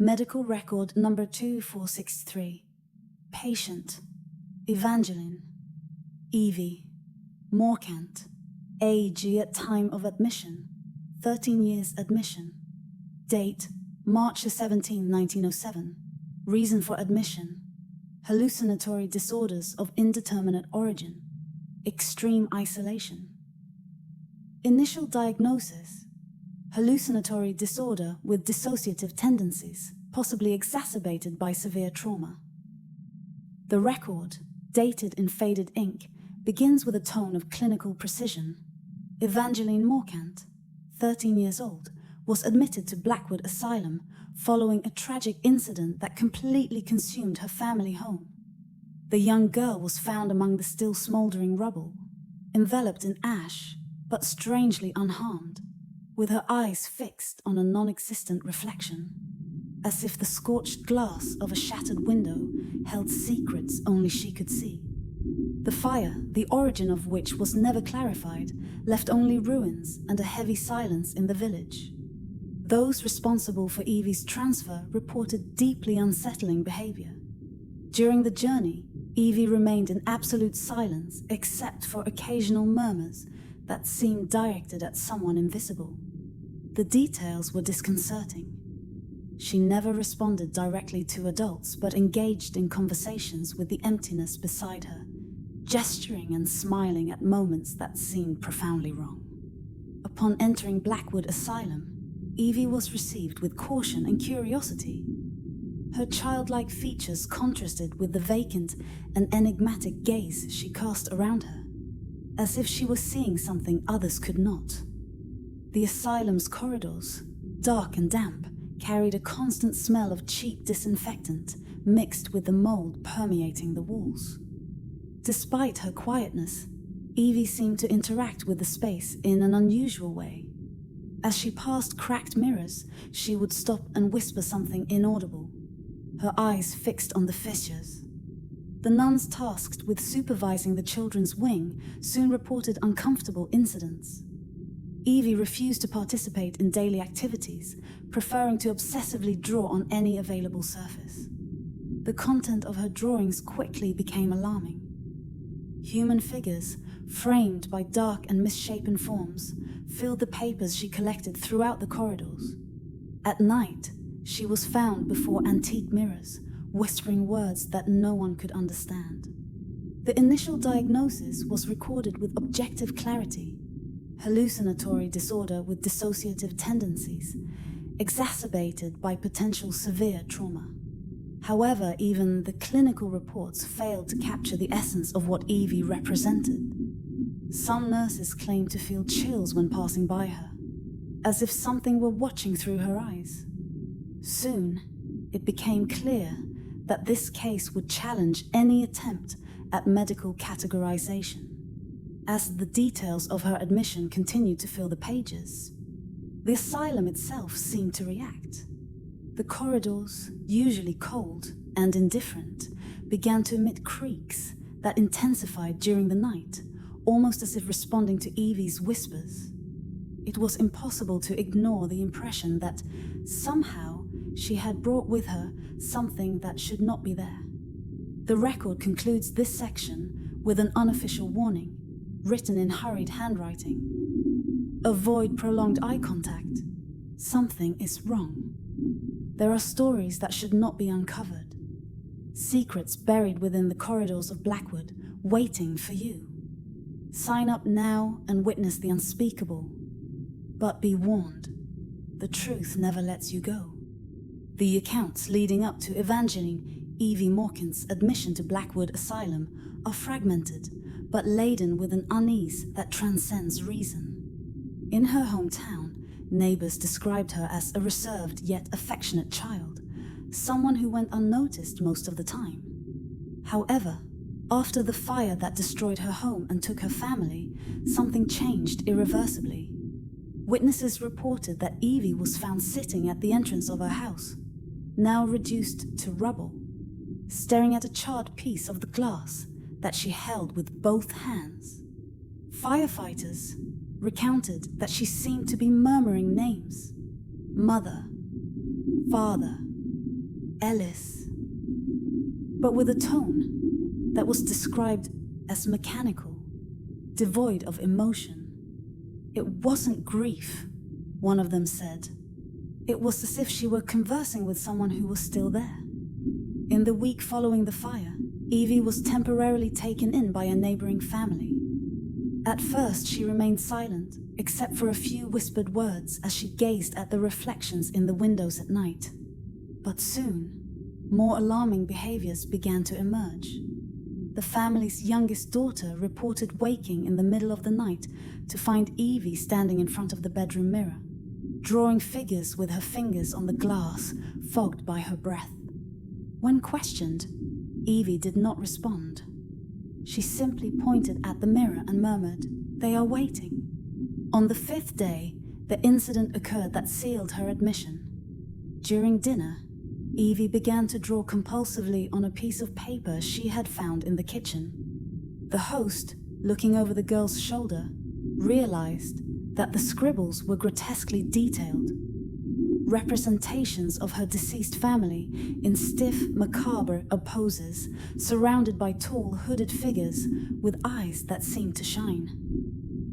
Medical record number 2463. Patient: Evangeline. Evie. Morcant. Age at time of admission: 13 years admission. Date: March 17, 1907. Reason for admission: hallucinatory disorders of indeterminate origin. Extreme isolation. Initial diagnosis: hallucinatory disorder with dissociative tendencies, possibly exacerbated by severe trauma. The record, dated in faded ink, begins with a tone of clinical precision. Evangeline Morcant, 13 years old, was admitted to Blackwood Asylum following a tragic incident that completely consumed her family home. The young girl was found among the still smouldering rubble, enveloped in ash, but strangely unharmed, with her eyes fixed on a non-existent reflection, as if the scorched glass of a shattered window held secrets only she could see. The fire, the origin of which was never clarified, left only ruins and a heavy silence in the village. Those responsible for Evie's transfer reported deeply unsettling behaviour. During the journey, Evie remained in absolute silence except for occasional murmurs that seemed directed at someone invisible. The details were disconcerting. She never responded directly to adults, but engaged in conversations with the emptiness beside her, gesturing and smiling at moments that seemed profoundly wrong. Upon entering Blackwood Asylum, Evie was received with caution and curiosity. Her childlike features contrasted with the vacant and enigmatic gaze she cast around her, as if she was seeing something others could not. The asylum's corridors, dark and damp, carried a constant smell of cheap disinfectant mixed with the mold permeating the walls. Despite her quietness, Evie seemed to interact with the space in an unusual way. As she passed cracked mirrors, she would stop and whisper something inaudible, her eyes fixed on the fissures. The nuns tasked with supervising the children's wing soon reported uncomfortable incidents. Evie refused to participate in daily activities, preferring to obsessively draw on any available surface. The content of her drawings quickly became alarming. Human figures, framed by dark and misshapen forms, filled the papers she collected throughout the corridors. At night, she was found before antique mirrors, whispering words that no one could understand. The initial diagnosis was recorded with objective clarity: hallucinatory disorder with dissociative tendencies, exacerbated by potential severe trauma. However, even the clinical reports failed to capture the essence of what Evie represented. Some nurses claimed to feel chills when passing by her, as if something were watching through her eyes. Soon, it became clear that this case would challenge any attempt at medical categorization. As the details of her admission continued to fill the pages, the asylum itself seemed to react. The corridors, usually cold and indifferent, began to emit creaks that intensified during the night, almost as if responding to Evie's whispers. It was impossible to ignore the impression that somehow she had brought with her something that should not be there. The record concludes this section with an unofficial warning, written in hurried handwriting. Avoid prolonged eye contact. Something is wrong. There are stories that should not be uncovered. Secrets buried within the corridors of Blackwood, waiting for you. Sign up now and witness the unspeakable. But be warned, the truth never lets you go. The accounts leading up to Evangeline Evie Morcant's admission to Blackwood Asylum are fragmented, but laden with an unease that transcends reason. In her hometown, neighbors described her as a reserved yet affectionate child, someone who went unnoticed most of the time. However, after the fire that destroyed her home and took her family, something changed irreversibly. Witnesses reported that Evie was found sitting at the entrance of her house, now reduced to rubble, staring at a charred piece of the glass that she held with both hands. Firefighters recounted that she seemed to be murmuring names: mother, father, Ellis, but with a tone that was described as mechanical, devoid of emotion. It wasn't grief, one of them said. It was as if she were conversing with someone who was still there. In the week following the fire, Evie was temporarily taken in by a neighboring family. At first, she remained silent, except for a few whispered words as she gazed at the reflections in the windows at night. But soon, more alarming behaviors began to emerge. The family's youngest daughter reported waking in the middle of the night to find Evie standing in front of the bedroom mirror, drawing figures with her fingers on the glass, fogged by her breath. When questioned, Evie did not respond. She simply pointed at the mirror and murmured, "They are waiting." On the 5th day, the incident occurred that sealed her admission. During dinner, Evie began to draw compulsively on a piece of paper she had found in the kitchen. The host, looking over the girl's shoulder, realized that the scribbles were grotesquely detailed. Representations of her deceased family in stiff, macabre poses, surrounded by tall, hooded figures with eyes that seemed to shine.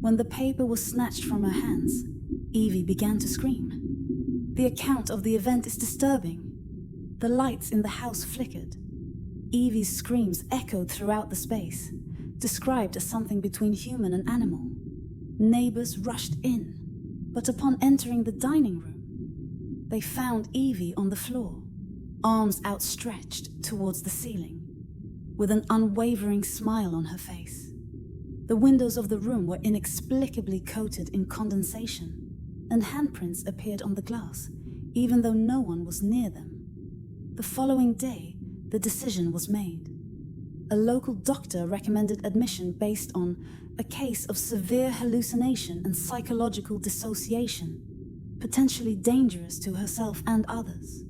When the paper was snatched from her hands, Evie began to scream. The account of the event is disturbing. The lights in the house flickered. Evie's screams echoed throughout the space, described as something between human and animal. Neighbors rushed in, but upon entering the dining room, they found Evie on the floor, arms outstretched towards the ceiling, with an unwavering smile on her face. The windows of the room were inexplicably coated in condensation, and handprints appeared on the glass, even though no one was near them. The following day, the decision was made. A local doctor recommended admission based on a case of severe hallucination and psychological dissociation, potentially dangerous to herself and others.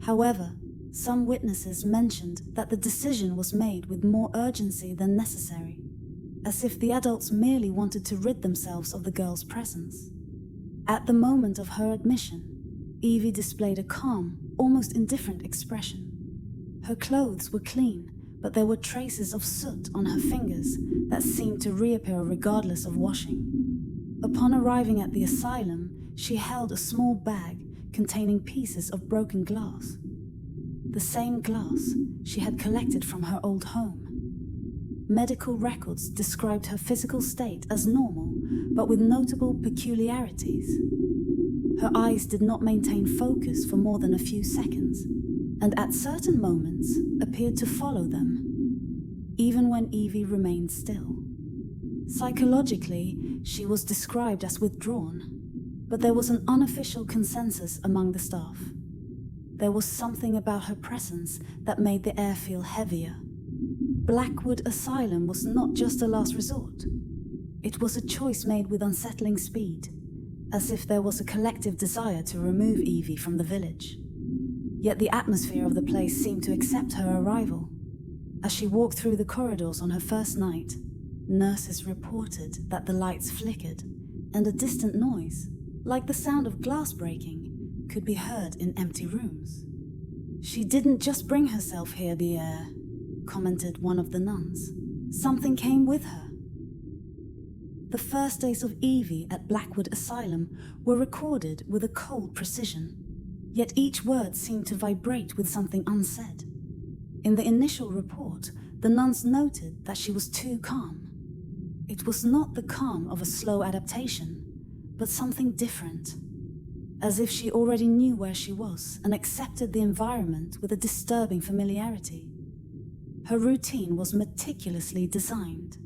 However, some witnesses mentioned that the decision was made with more urgency than necessary, as if the adults merely wanted to rid themselves of the girl's presence. At the moment of her admission, Evie displayed a calm, almost indifferent expression. Her clothes were clean, but there were traces of soot on her fingers that seemed to reappear regardless of washing. Upon arriving at the asylum, she held a small bag containing pieces of broken glass. The same glass she had collected from her old home. Medical records described her physical state as normal, but with notable peculiarities. Her eyes did not maintain focus for more than a few seconds, and at certain moments appeared to follow them, even when Evie remained still. Psychologically, she was described as withdrawn, but there was an unofficial consensus among the staff. There was something about her presence that made the air feel heavier. Blackwood Asylum was not just a last resort. It was a choice made with unsettling speed, as if there was a collective desire to remove Evie from the village. Yet the atmosphere of the place seemed to accept her arrival. As she walked through the corridors on her first night, nurses reported that the lights flickered, and a distant noise, like the sound of glass breaking, could be heard in empty rooms. "She didn't just bring herself here, Pierre," commented one of the nuns. "Something came with her." The first days of Evie at Blackwood Asylum were recorded with a cold precision, yet each word seemed to vibrate with something unsaid. In the initial report, the nuns noted that she was too calm. It was not the calm of a slow adaptation, but something different, as if she already knew where she was and accepted the environment with a disturbing familiarity. Her routine was meticulously designed.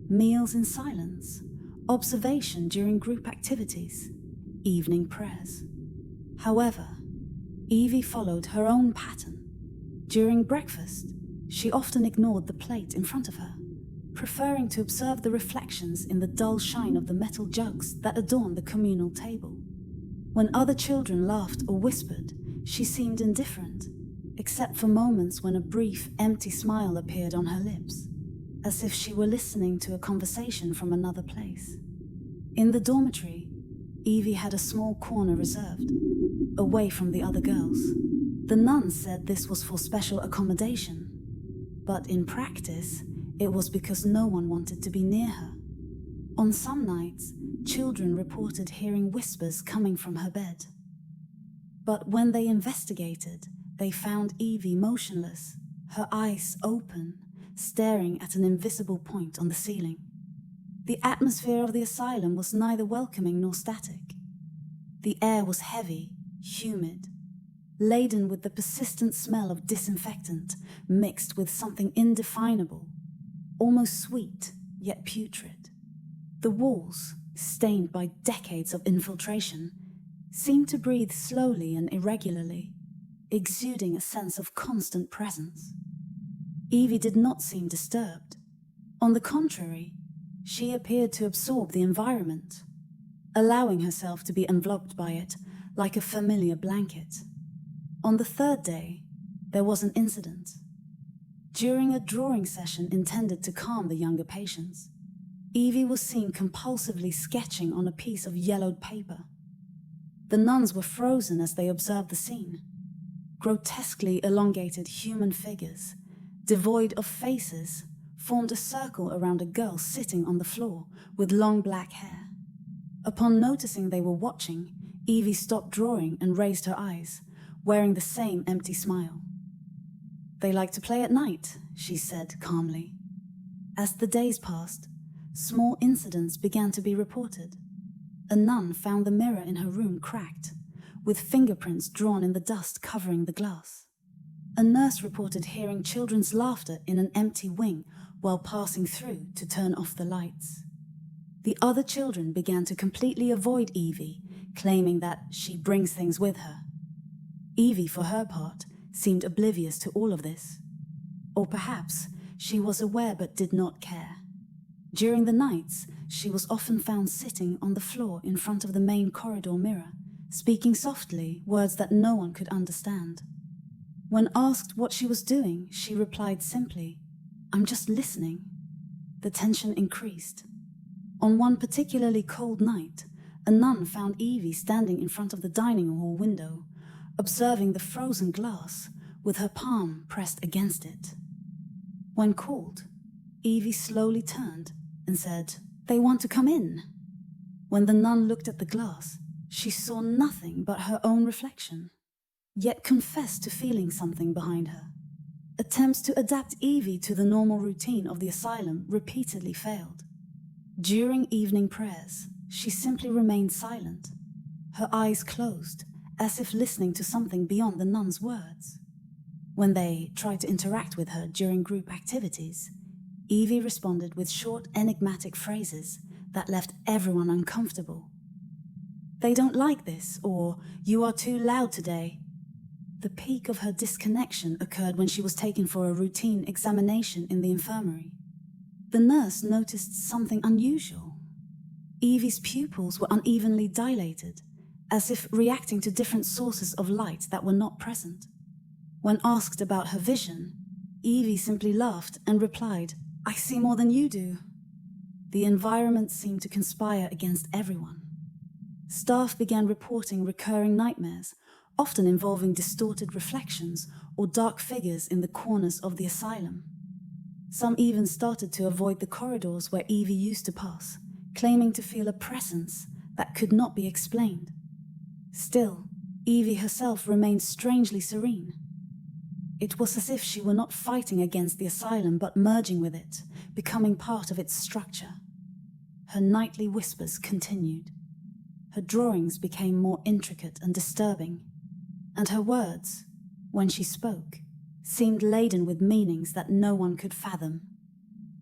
Meals in silence, observation during group activities, evening prayers. However, Evie followed her own pattern. During breakfast, she often ignored the plate in front of her, preferring to observe the reflections in the dull shine of the metal jugs that adorned the communal table. When other children laughed or whispered, she seemed indifferent, except for moments when a brief, empty smile appeared on her lips, as if she were listening to a conversation from another place. In the dormitory, Evie had a small corner reserved, away from the other girls. The nuns said this was for special accommodation, but in practice, it was because no one wanted to be near her. On some nights, children reported hearing whispers coming from her bed. But when they investigated, they found Evie motionless, her eyes open, staring at an invisible point on the ceiling. The atmosphere of the asylum was neither welcoming nor static. The air was heavy, humid, laden with the persistent smell of disinfectant mixed with something indefinable, almost sweet yet putrid. The walls, stained by decades of infiltration, seemed to breathe slowly and irregularly, exuding a sense of constant presence. Evie did not seem disturbed. On the contrary, she appeared to absorb the environment, allowing herself to be enveloped by it like a familiar blanket. On the third day, there was an incident. During a drawing session intended to calm the younger patients, Evie was seen compulsively sketching on a piece of yellowed paper. The nuns were frozen as they observed the scene. Grotesquely elongated human figures, devoid of faces, formed a circle around a girl sitting on the floor with long black hair. Upon noticing they were watching, Evie stopped drawing and raised her eyes, wearing the same empty smile. "They like to play at night," she said calmly. As the days passed, small incidents began to be reported. A nun found the mirror in her room cracked, with fingerprints drawn in the dust covering the glass. A nurse reported hearing children's laughter in an empty wing while passing through to turn off the lights. The other children began to completely avoid Evie, claiming that she brings things with her. Evie, for her part, seemed oblivious to all of this. Or perhaps she was aware but did not care. During the nights, she was often found sitting on the floor in front of the main corridor mirror, speaking softly words that no one could understand. When asked what she was doing, she replied simply, "I'm just listening." The tension increased. On one particularly cold night, a nun found Evie standing in front of the dining hall window, observing the frozen glass with her palm pressed against it. When called, Evie slowly turned and said, "They want to come in." When the nun looked at the glass, she saw nothing but her own reflection, yet confessed to feeling something behind her. Attempts to adapt Evie to the normal routine of the asylum repeatedly failed. During evening prayers, she simply remained silent, her eyes closed, as if listening to something beyond the nuns' words. When they tried to interact with her during group activities, Evie responded with short, enigmatic phrases that left everyone uncomfortable. "They don't like this," or "You are too loud today." The peak of her disconnection occurred when she was taken for a routine examination in the infirmary. The nurse noticed something unusual. Evie's pupils were unevenly dilated, as if reacting to different sources of light that were not present. When asked about her vision, Evie simply laughed and replied, "I see more than you do." The environment seemed to conspire against everyone. Staff began reporting recurring nightmares, often involving distorted reflections or dark figures in the corners of the asylum. Some even started to avoid the corridors where Evie used to pass, claiming to feel a presence that could not be explained. Still, Evie herself remained strangely serene. It was as if she were not fighting against the asylum but merging with it, becoming part of its structure. Her nightly whispers continued. Her drawings became more intricate and disturbing, and her words, when she spoke, seemed laden with meanings that no one could fathom.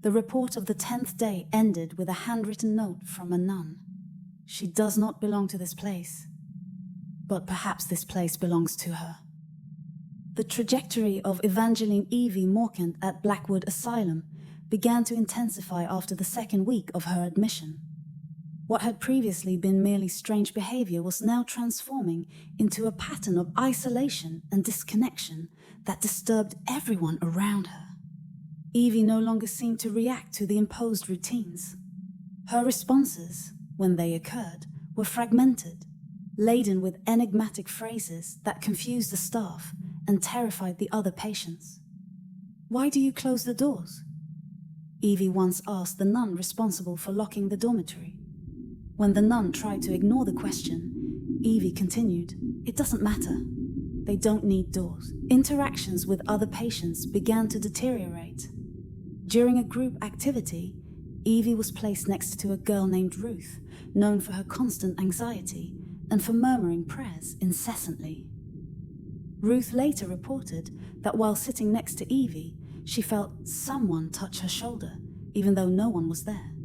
The report of the 10th day ended with a handwritten note from a nun. "She does not belong to this place, but perhaps this place belongs to her." The trajectory of Evangeline Evie Morcant at Blackwood Asylum began to intensify after the second week of her admission. What had previously been merely strange behaviour was now transforming into a pattern of isolation and disconnection that disturbed everyone around her. Evie no longer seemed to react to the imposed routines. Her responses, when they occurred, were fragmented, laden with enigmatic phrases that confused the staff and terrified the other patients. "Why do you close the doors?" Evie once asked the nun responsible for locking the dormitory. When the nun tried to ignore the question, Evie continued, "It doesn't matter. They don't need doors." Interactions with other patients began to deteriorate. During a group activity, Evie was placed next to a girl named Ruth, known for her constant anxiety and for murmuring prayers incessantly. Ruth later reported that while sitting next to Evie, she felt someone touch her shoulder, even though no one was there.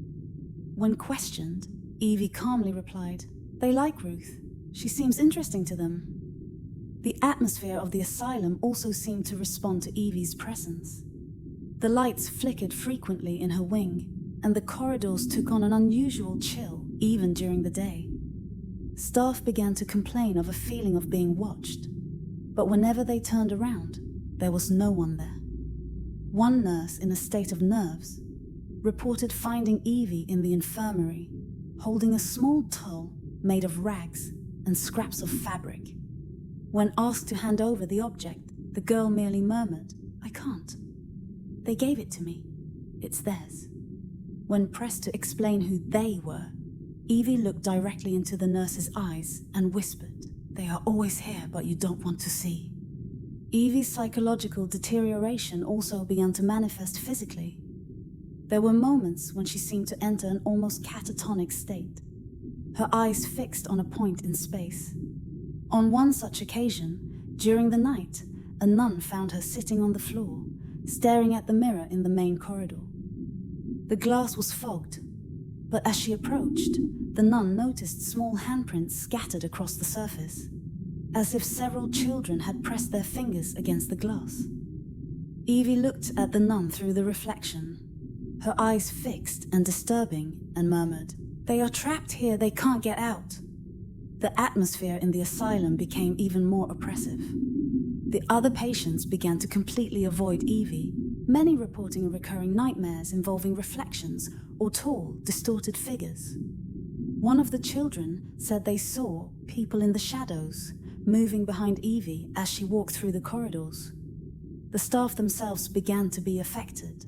When questioned, Evie calmly replied, "They like Ruth. She seems interesting to them." The atmosphere of the asylum also seemed to respond to Evie's presence. The lights flickered frequently in her wing, and the corridors took on an unusual chill even during the day. Staff began to complain of a feeling of being watched, but whenever they turned around, there was no one there. One nurse in a state of nerves reported finding Evie in the infirmary, holding a small tool made of rags and scraps of fabric. When asked to hand over the object, the girl merely murmured, "I can't. They gave it to me. It's theirs." When pressed to explain who they were, Evie looked directly into the nurse's eyes and whispered, "They are always here, but you don't want to see." Evie's psychological deterioration also began to manifest physically. There were moments when she seemed to enter an almost catatonic state, her eyes fixed on a point in space. On one such occasion, during the night, a nun found her sitting on the floor, staring at the mirror in the main corridor. The glass was fogged, but as she approached, the nun noticed small handprints scattered across the surface, as if several children had pressed their fingers against the glass. Evie looked at the nun through the reflection, her eyes fixed and disturbing, and murmured, "They are trapped here, they can't get out." The atmosphere in the asylum became even more oppressive. The other patients began to completely avoid Evie, many reporting recurring nightmares involving reflections or tall, distorted figures. One of the children said they saw people in the shadows moving behind Evie as she walked through the corridors. The staff themselves began to be affected.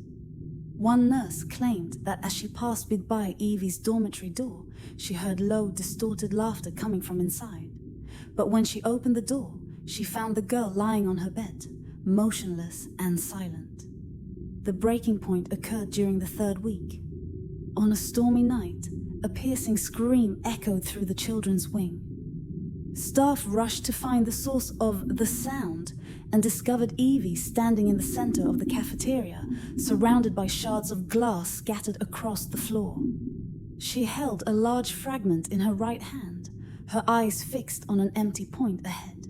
One nurse claimed that as she passed by Evie's dormitory door, she heard low, distorted laughter coming from inside. But when she opened the door, she found the girl lying on her bed, motionless and silent. The breaking point occurred during the third week. On a stormy night, a piercing scream echoed through the children's wing. Staff rushed to find the source of the sound and discovered Evie standing in the center of the cafeteria, surrounded by shards of glass scattered across the floor. She held a large fragment in her right hand, her eyes fixed on an empty point ahead.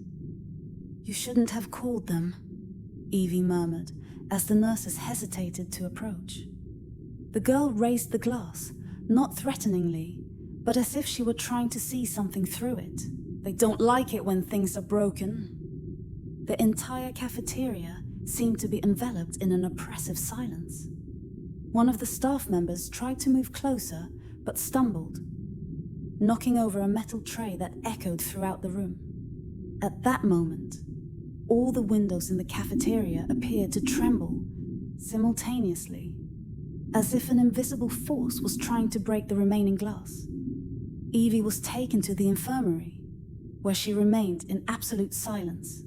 "You shouldn't have called them," Evie murmured as the nurses hesitated to approach. The girl raised the glass, not threateningly, but as if she were trying to see something through it. "They don't like it when things are broken." The entire cafeteria seemed to be enveloped in an oppressive silence. One of the staff members tried to move closer, but stumbled, knocking over a metal tray that echoed throughout the room. At that moment, all the windows in the cafeteria appeared to tremble simultaneously, as if an invisible force was trying to break the remaining glass. Evie was taken to the infirmary, where she remained in absolute silence,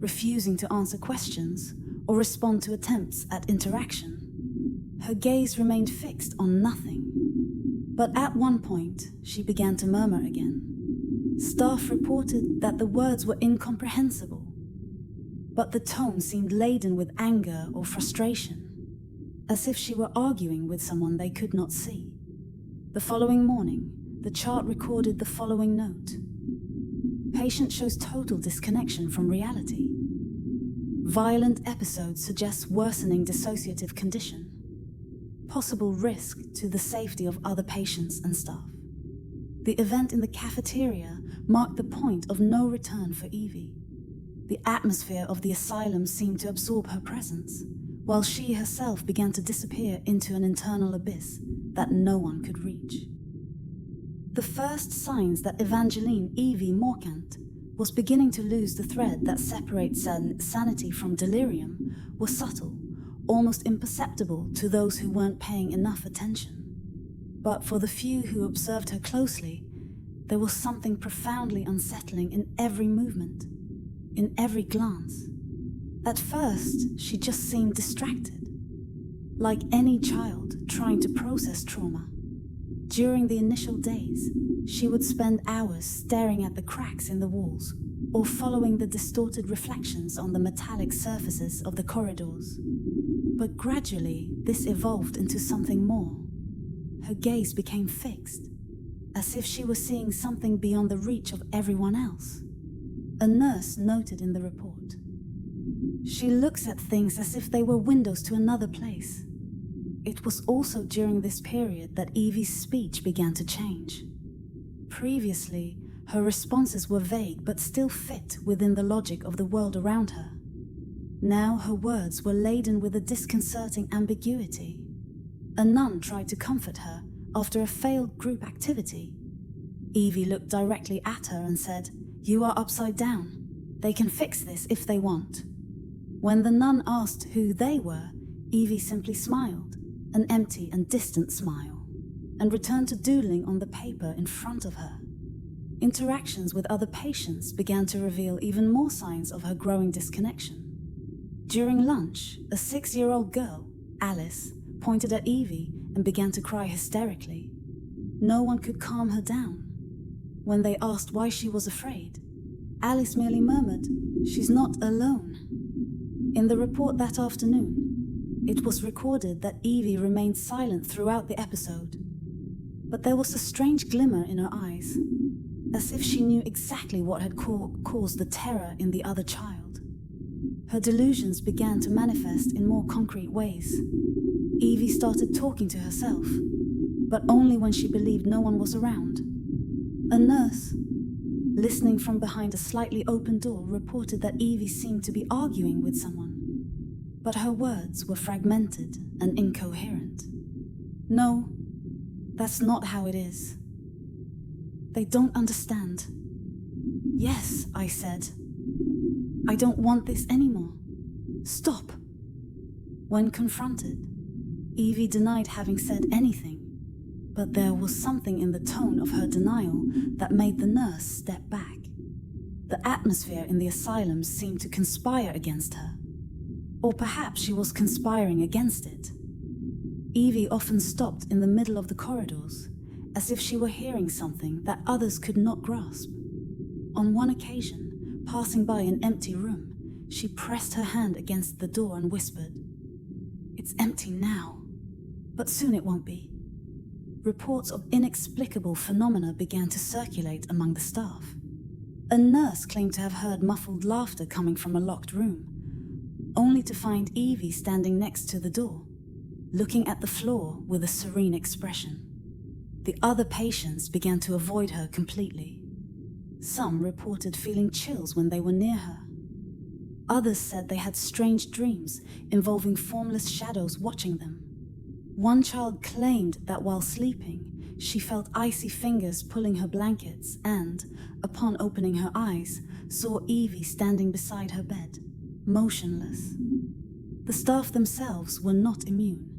refusing to answer questions or respond to attempts at interaction. Her gaze remained fixed on nothing, but at one point she began to murmur again. Staff reported that the words were incomprehensible, but the tone seemed laden with anger or frustration, as if she were arguing with someone they could not see. The following morning, the chart recorded the following note: "Patient shows total disconnection from reality. Violent episode suggests worsening dissociative condition. Possible risk to the safety of other patients and staff." The event in the cafeteria marked the point of no return for Evie. The atmosphere of the asylum seemed to absorb her presence, while she herself began to disappear into an internal abyss that no one could reach. The first signs that Evangeline Evie Morcant was beginning to lose the thread that separates sanity from delirium, were subtle, almost imperceptible to those who weren't paying enough attention. But for the few who observed her closely, there was something profoundly unsettling in every movement, in every glance. At first, she just seemed distracted, like any child trying to process trauma. During the initial days, she would spend hours staring at the cracks in the walls or following the distorted reflections on the metallic surfaces of the corridors. But gradually, this evolved into something more. Her gaze became fixed, as if she was seeing something beyond the reach of everyone else. A nurse noted in the report, "She looks at things as if they were windows to another place." It was also during this period that Evie's speech began to change. Previously, her responses were vague but still fit within the logic of the world around her. Now her words were laden with a disconcerting ambiguity. A nun tried to comfort her after a failed group activity. Evie looked directly at her and said, "You are upside down. They can fix this if they want." When the nun asked who they were, Evie simply smiled, an empty and distant smile, and returned to doodling on the paper in front of her. Interactions with other patients began to reveal even more signs of her growing disconnection. During lunch, a 6-year-old girl, Alice, pointed at Evie and began to cry hysterically. No one could calm her down. When they asked why she was afraid, Alice merely murmured, "She's not alone." In the report that afternoon, it was recorded that Evie remained silent throughout the episode, but there was a strange glimmer in her eyes, as if she knew exactly what had caused the terror in the other child. Her delusions began to manifest in more concrete ways. Evie started talking to herself, but only when she believed no one was around. A nurse, listening from behind a slightly open door, reported that Evie seemed to be arguing with someone, but her words were fragmented and incoherent. "No, that's not how it is. They don't understand." "Yes," I said. "I don't want this anymore. Stop." When confronted, Evie denied having said anything, but there was something in the tone of her denial that made the nurse step back. The atmosphere in the asylum seemed to conspire against her. Or perhaps she was conspiring against it. Evie often stopped in the middle of the corridors, as if she were hearing something that others could not grasp. On one occasion, passing by an empty room, she pressed her hand against the door and whispered, "It's empty now, but soon it won't be." Reports of inexplicable phenomena began to circulate among the staff. A nurse claimed to have heard muffled laughter coming from a locked room, only to find Evie standing next to the door, looking at the floor with a serene expression. The other patients began to avoid her completely. Some reported feeling chills when they were near her. Others said they had strange dreams involving formless shadows watching them. One child claimed that while sleeping, she felt icy fingers pulling her blankets and, upon opening her eyes, saw Evie standing beside her bed, motionless. The staff themselves were not immune.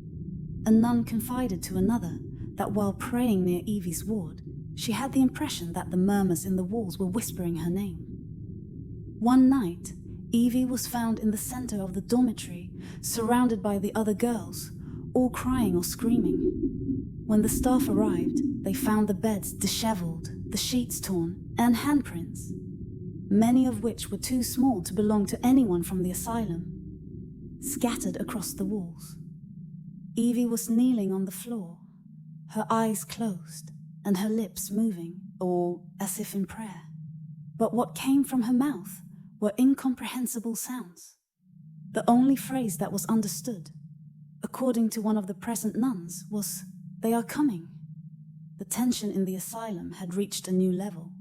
A nun confided to another that while praying near Evie's ward, she had the impression that the murmurs in the walls were whispering her name. One night, Evie was found in the center of the dormitory, surrounded by the other girls, all crying or screaming. When the staff arrived, they found the beds disheveled, the sheets torn, and handprints, many of which were too small to belong to anyone from the asylum, scattered across the walls. Evie was kneeling on the floor, her eyes closed and her lips moving, or as if in prayer. But what came from her mouth were incomprehensible sounds. The only phrase that was understood, according to one of the present nuns, was, "They are coming." The tension in the asylum had reached a new level.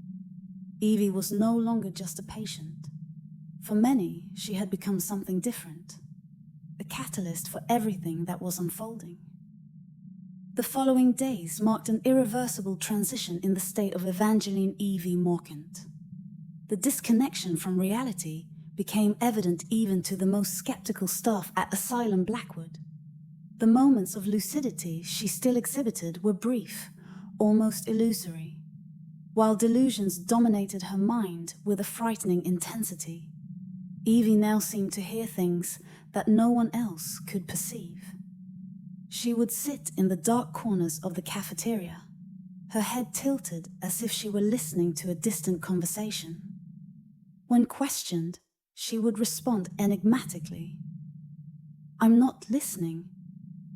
Evie was no longer just a patient. For many, she had become something different, a catalyst for everything that was unfolding. The following days marked an irreversible transition in the state of Evangeline Evie Morcant. The disconnection from reality became evident even to the most skeptical staff at Asylum Blackwood. The moments of lucidity she still exhibited were brief, almost illusory, while delusions dominated her mind with a frightening intensity. Evie now seemed to hear things that no one else could perceive. She would sit in the dark corners of the cafeteria, her head tilted as if she were listening to a distant conversation. When questioned, she would respond enigmatically. "I'm not listening.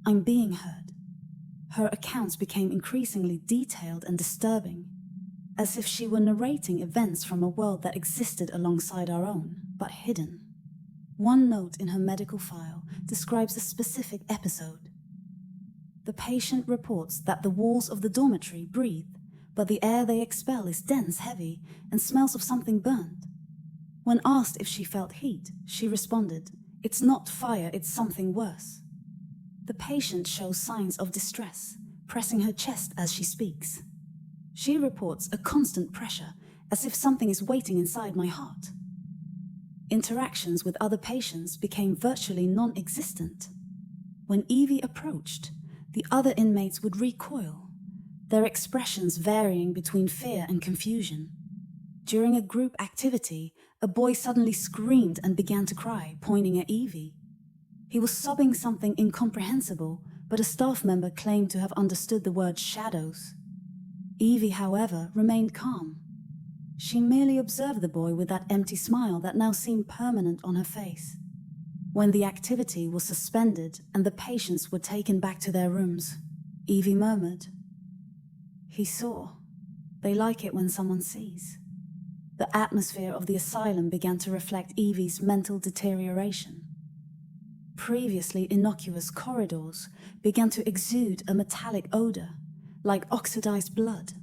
I'm being heard." Her accounts became increasingly detailed and disturbing, as if she were narrating events from a world that existed alongside our own, but hidden. One note in her medical file describes a specific episode. The patient reports that the walls of the dormitory breathe, but the air they expel is dense, heavy, and smells of something burnt. When asked if she felt heat, she responded, "It's not fire, it's something worse." The patient shows signs of distress, pressing her chest as she speaks. She reports a constant pressure, as if something is waiting inside my heart. Interactions with other patients became virtually non-existent. When Evie approached, the other inmates would recoil, their expressions varying between fear and confusion. During a group activity, a boy suddenly screamed and began to cry, pointing at Evie. He was sobbing something incomprehensible, but a staff member claimed to have understood the word shadows. Evie, however, remained calm. She merely observed the boy with that empty smile that now seemed permanent on her face. When the activity was suspended and the patients were taken back to their rooms, Evie murmured, "He saw. They like it when someone sees." The atmosphere of the asylum began to reflect Evie's mental deterioration. Previously innocuous corridors began to exude a metallic odor, like oxidized blood.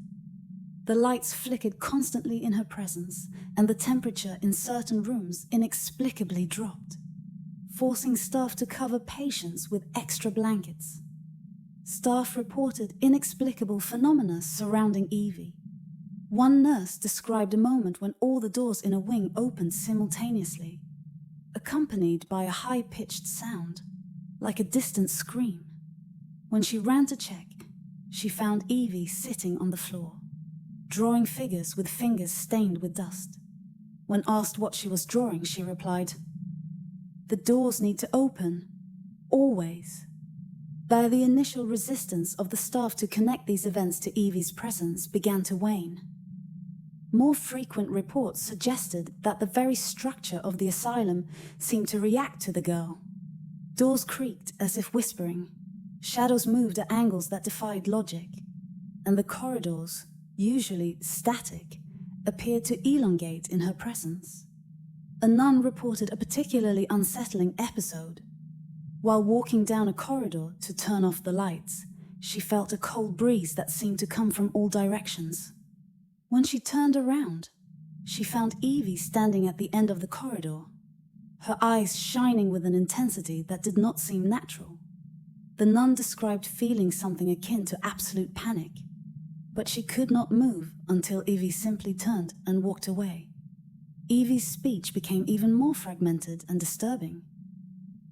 The lights flickered constantly in her presence, and the temperature in certain rooms inexplicably dropped, forcing staff to cover patients with extra blankets. Staff reported inexplicable phenomena surrounding Evie. One nurse described a moment when all the doors in a wing opened simultaneously, accompanied by a high-pitched sound, like a distant scream. When she ran to check, she found Evie sitting on the floor, drawing figures with fingers stained with dust. When asked what she was drawing, she replied, "The doors need to open, always." By the initial resistance of the staff to connect these events to Evie's presence began to wane. More frequent reports suggested that the very structure of the asylum seemed to react to the girl. Doors creaked as if whispering, shadows moved at angles that defied logic, and the corridors, usually static, appeared to elongate in her presence. A nun reported a particularly unsettling episode. While walking down a corridor to turn off the lights, she felt a cold breeze that seemed to come from all directions. When she turned around, she found Evie standing at the end of the corridor, her eyes shining with an intensity that did not seem natural. The nun described feeling something akin to absolute panic, but she could not move until Evie simply turned and walked away. Evie's speech became even more fragmented and disturbing.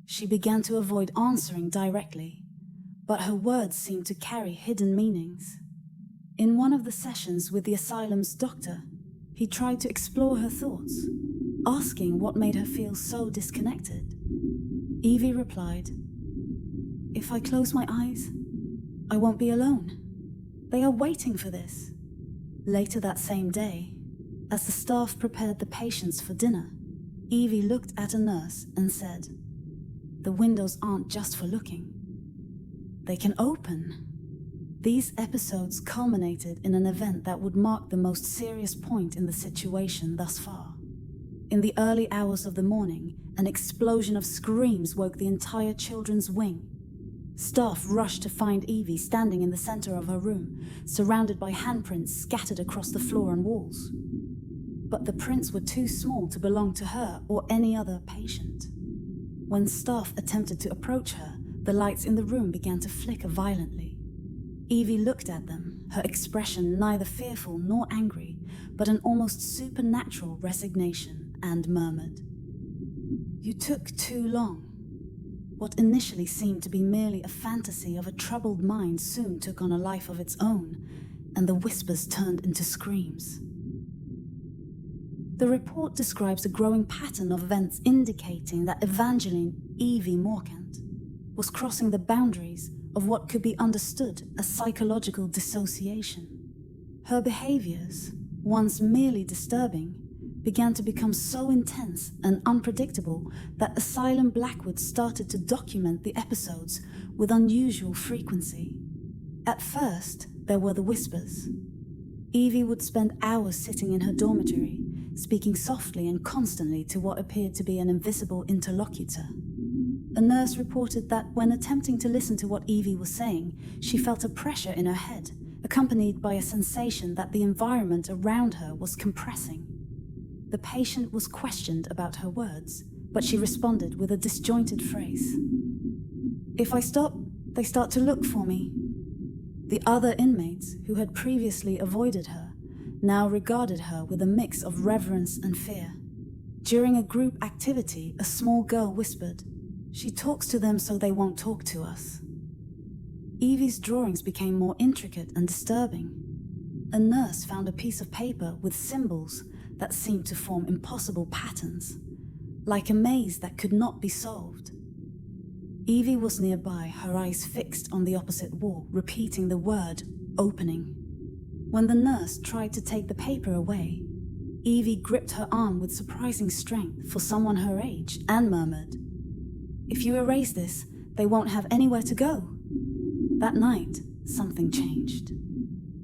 She began to avoid answering directly, but her words seemed to carry hidden meanings. In one of the sessions with the asylum's doctor, he tried to explore her thoughts, asking what made her feel so disconnected. Evie replied, "If I close my eyes, I won't be alone. They are waiting for this." Later that same day, as the staff prepared the patients for dinner, Evie looked at a nurse and said, "The windows aren't just for looking. They can open." These episodes culminated in an event that would mark the most serious point in the situation thus far. In the early hours of the morning, an explosion of screams woke the entire children's wing. Staff rushed to find Evie standing in the center of her room, surrounded by handprints scattered across the floor and walls. But the prints were too small to belong to her or any other patient. When staff attempted to approach her, the lights in the room began to flicker violently. Evie looked at them, her expression neither fearful nor angry, but an almost supernatural resignation, and murmured, "You took too long." What initially seemed to be merely a fantasy of a troubled mind soon took on a life of its own, and the whispers turned into screams. The report describes a growing pattern of events indicating that Evangeline, Evie Morcant, was crossing the boundaries of what could be understood as psychological dissociation. Her behaviours, once merely disturbing, began to become so intense and unpredictable that Asylum Blackwood started to document the episodes with unusual frequency. At first, there were the whispers. Evie would spend hours sitting in her dormitory, speaking softly and constantly to what appeared to be an invisible interlocutor. A nurse reported that when attempting to listen to what Evie was saying, she felt a pressure in her head, accompanied by a sensation that the environment around her was compressing. The patient was questioned about her words, but she responded with a disjointed phrase. "If I stop, they start to look for me." The other inmates, who had previously avoided her, now regarded her with a mix of reverence and fear. During a group activity, a small girl whispered, "She talks to them so they won't talk to us." Evie's drawings became more intricate and disturbing. A nurse found a piece of paper with symbols that seemed to form impossible patterns, like a maze that could not be solved. Evie was nearby, her eyes fixed on the opposite wall, repeating the word, "opening." When the nurse tried to take the paper away, Evie gripped her arm with surprising strength for someone her age and murmured, "If you erase this, they won't have anywhere to go." That night, something changed.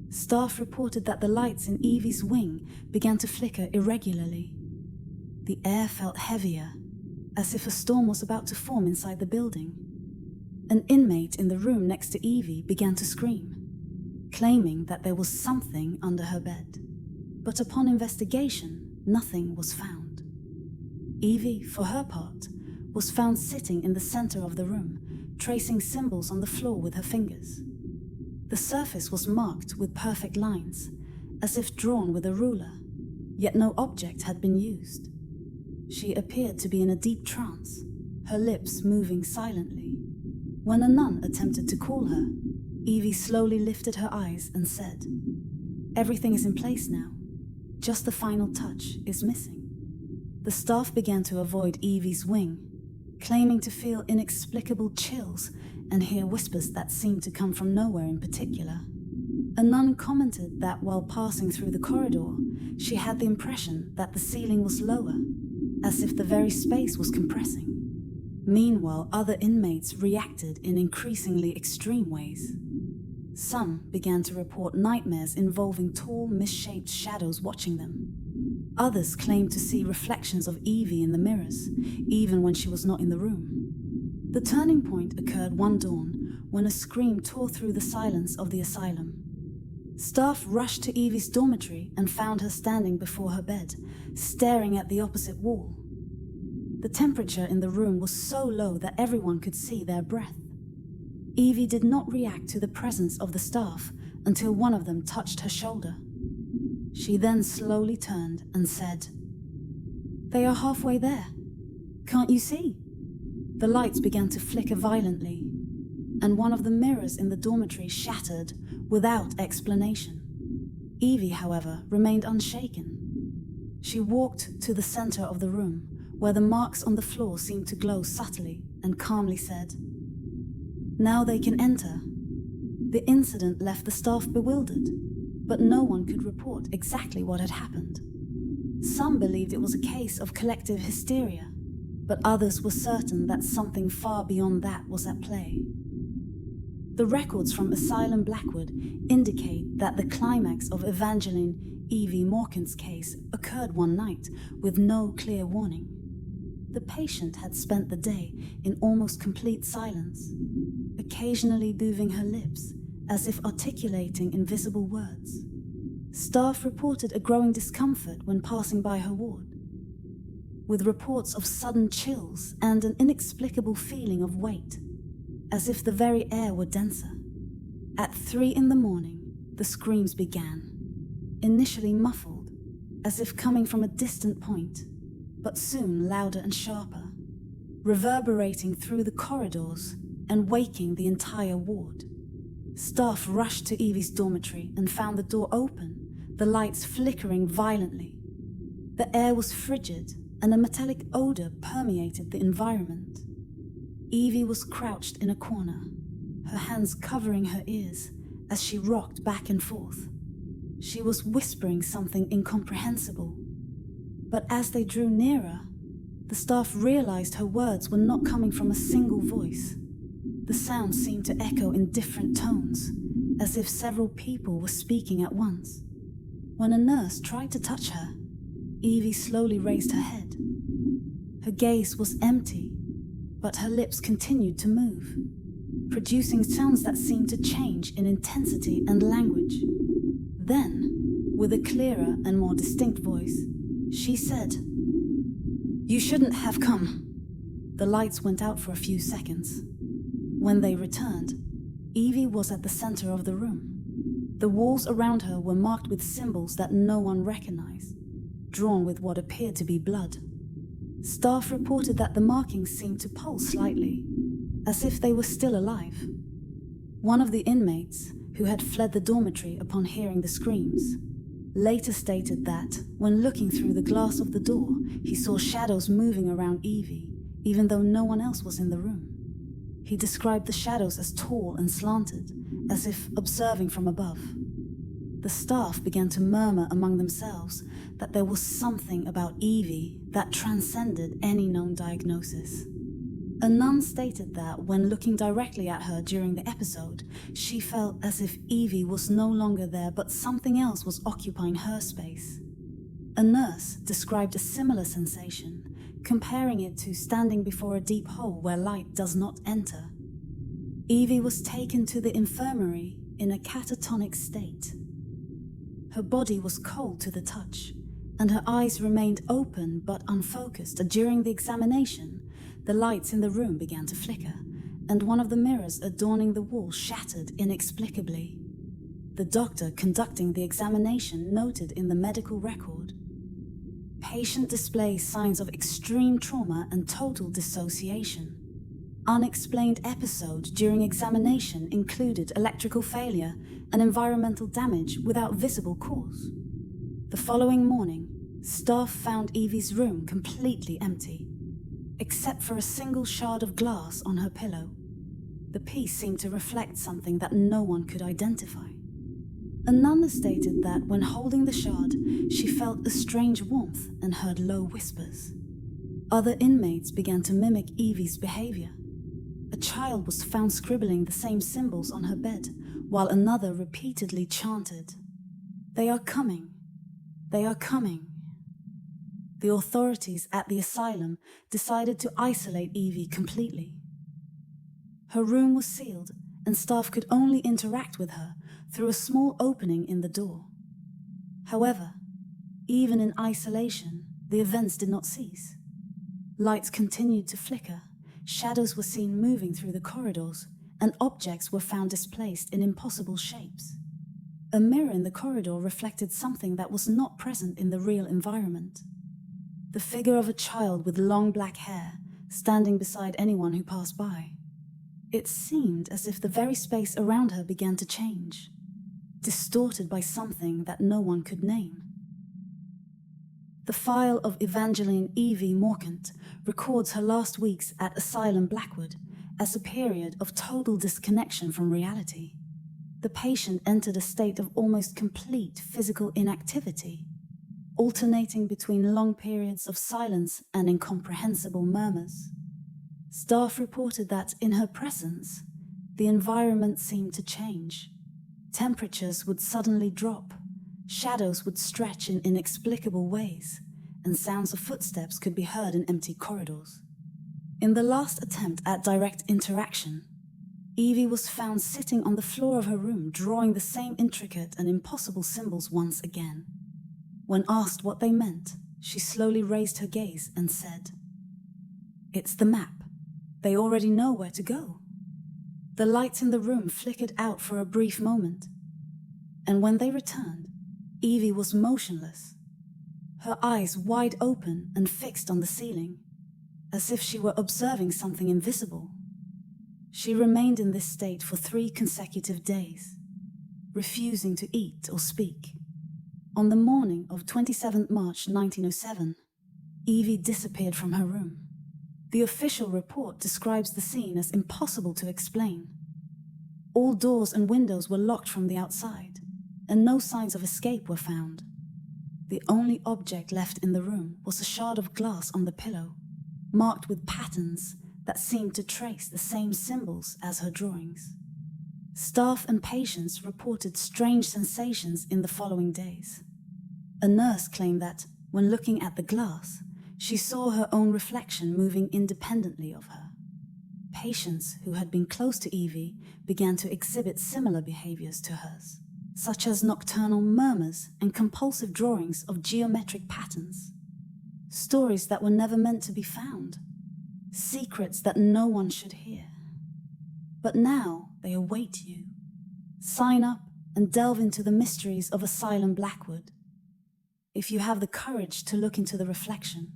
Staff reported that the lights in Evie's wing began to flicker irregularly. The air felt heavier, as if a storm was about to form inside the building. An inmate in the room next to Evie began to scream, claiming that there was something under her bed. But upon investigation, nothing was found. Evie, for her part, was found sitting in the center of the room, tracing symbols on the floor with her fingers. The surface was marked with perfect lines, as if drawn with a ruler, yet no object had been used. She appeared to be in a deep trance, her lips moving silently. When a nun attempted to call her, Evie slowly lifted her eyes and said, "Everything is in place now. Just the final touch is missing." The staff began to avoid Evie's wing, claiming to feel inexplicable chills and hear whispers that seemed to come from nowhere in particular. A nun commented that while passing through the corridor, she had the impression that the ceiling was lower, as if the very space was compressing. Meanwhile, other inmates reacted in increasingly extreme ways. Some began to report nightmares involving tall, misshaped shadows watching them. Others claimed to see reflections of Evie in the mirrors, even when she was not in the room. The turning point occurred one dawn when a scream tore through the silence of the asylum. Staff rushed to Evie's dormitory and found her standing before her bed, staring at the opposite wall. The temperature in the room was so low that everyone could see their breath. Evie did not react to the presence of the staff until one of them touched her shoulder. She then slowly turned and said, "They are halfway there. Can't you see?" The lights began to flicker violently, and one of the mirrors in the dormitory shattered without explanation. Evie, however, remained unshaken. She walked to the center of the room, where the marks on the floor seemed to glow subtly, and calmly said, "Now they can enter." The incident left the staff bewildered, but no one could report exactly what had happened. Some believed it was a case of collective hysteria, but others were certain that something far beyond that was at play. The records from Asylum Blackwood indicate that the climax of Evangeline Evie Morcant's case occurred one night with no clear warning. The patient had spent the day in almost complete silence, occasionally moving her lips as if articulating invisible words. Staff reported a growing discomfort when passing by her ward, with reports of sudden chills and an inexplicable feeling of weight, as if the very air were denser. At 3 in the morning, the screams began, initially muffled, as if coming from a distant point, but soon louder and sharper, reverberating through the corridors and waking the entire ward. Staff rushed to Evie's dormitory and found the door open, the lights flickering violently. The air was frigid and a metallic odor permeated the environment. Evie was crouched in a corner, her hands covering her ears as she rocked back and forth. She was whispering something incomprehensible, but as they drew nearer, the staff realized her words were not coming from a single voice. The sound seemed to echo in different tones, as if several people were speaking at once. When a nurse tried to touch her, Evie slowly raised her head. Her gaze was empty, but her lips continued to move, producing sounds that seemed to change in intensity and language. Then, with a clearer and more distinct voice, she said, "You shouldn't have come." The lights went out for a few seconds. When they returned, Evie was at the center of the room. The walls around her were marked with symbols that no one recognized, drawn with what appeared to be blood. Staff reported that the markings seemed to pulse slightly, as if they were still alive. One of the inmates, who had fled the dormitory upon hearing the screams, later stated that, when looking through the glass of the door, he saw shadows moving around Evie, even though no one else was in the room. He described the shadows as tall and slanted, as if observing from above. The staff began to murmur among themselves that there was something about Evie that transcended any known diagnosis. A nun stated that when looking directly at her during the episode, she felt as if Evie was no longer there but something else was occupying her space. A nurse described a similar sensation, comparing it to standing before a deep hole where light does not enter. Evie was taken to the infirmary in a catatonic state. Her body was cold to the touch, and her eyes remained open but unfocused. During the examination, the lights in the room began to flicker, and one of the mirrors adorning the wall shattered inexplicably. The doctor conducting the examination noted in the medical record, "Patient displays signs of extreme trauma and total dissociation. Unexplained episode during examination included electrical failure and environmental damage without visible cause." The following morning, staff found Evie's room completely empty, except for a single shard of glass on her pillow. The piece seemed to reflect something that no one could identify. A nun stated that when holding the shard, she felt a strange warmth and heard low whispers. Other inmates began to mimic Evie's behaviour. A child was found scribbling the same symbols on her bed, while another repeatedly chanted, "They are coming, they are coming." The authorities at the asylum decided to isolate Evie completely. Her room was sealed, and staff could only interact with her through a small opening in the door. However, even in isolation, the events did not cease. Lights continued to flicker, shadows were seen moving through the corridors, and objects were found displaced in impossible shapes. A mirror in the corridor reflected something that was not present in the real environment. The figure of a child with long black hair, standing beside anyone who passed by. It seemed as if the very space around her began to change, distorted by something that no one could name. The file of Evangeline Evie Morcant records her last weeks at Asylum Blackwood as a period of total disconnection from reality. The patient entered a state of almost complete physical inactivity, alternating between long periods of silence and incomprehensible murmurs. Staff reported that in her presence, the environment seemed to change. Temperatures would suddenly drop, shadows would stretch in inexplicable ways, and sounds of footsteps could be heard in empty corridors. In the last attempt at direct interaction, Evie was found sitting on the floor of her room drawing the same intricate and impossible symbols once again. When asked what they meant, she slowly raised her gaze and said, "It's the map. They already know where to go." The lights in the room flickered out for a brief moment, and when they returned, Evie was motionless, her eyes wide open and fixed on the ceiling, as if she were observing something invisible. She remained in this state for 3 consecutive days, refusing to eat or speak. On the morning of 27 March 1907, Evie disappeared from her room. The official report describes the scene as impossible to explain. All doors and windows were locked from the outside, and no signs of escape were found. The only object left in the room was a shard of glass on the pillow, marked with patterns that seemed to trace the same symbols as her drawings. Staff and patients reported strange sensations in the following days. A nurse claimed that, when looking at the glass, she saw her own reflection moving independently of her. Patients who had been close to Evie began to exhibit similar behaviours to hers, such as nocturnal murmurs and compulsive drawings of geometric patterns. Stories that were never meant to be found. Secrets that no one should hear. But now they await you. Sign up and delve into the mysteries of Asylum Blackwood. If you have the courage to look into the reflection,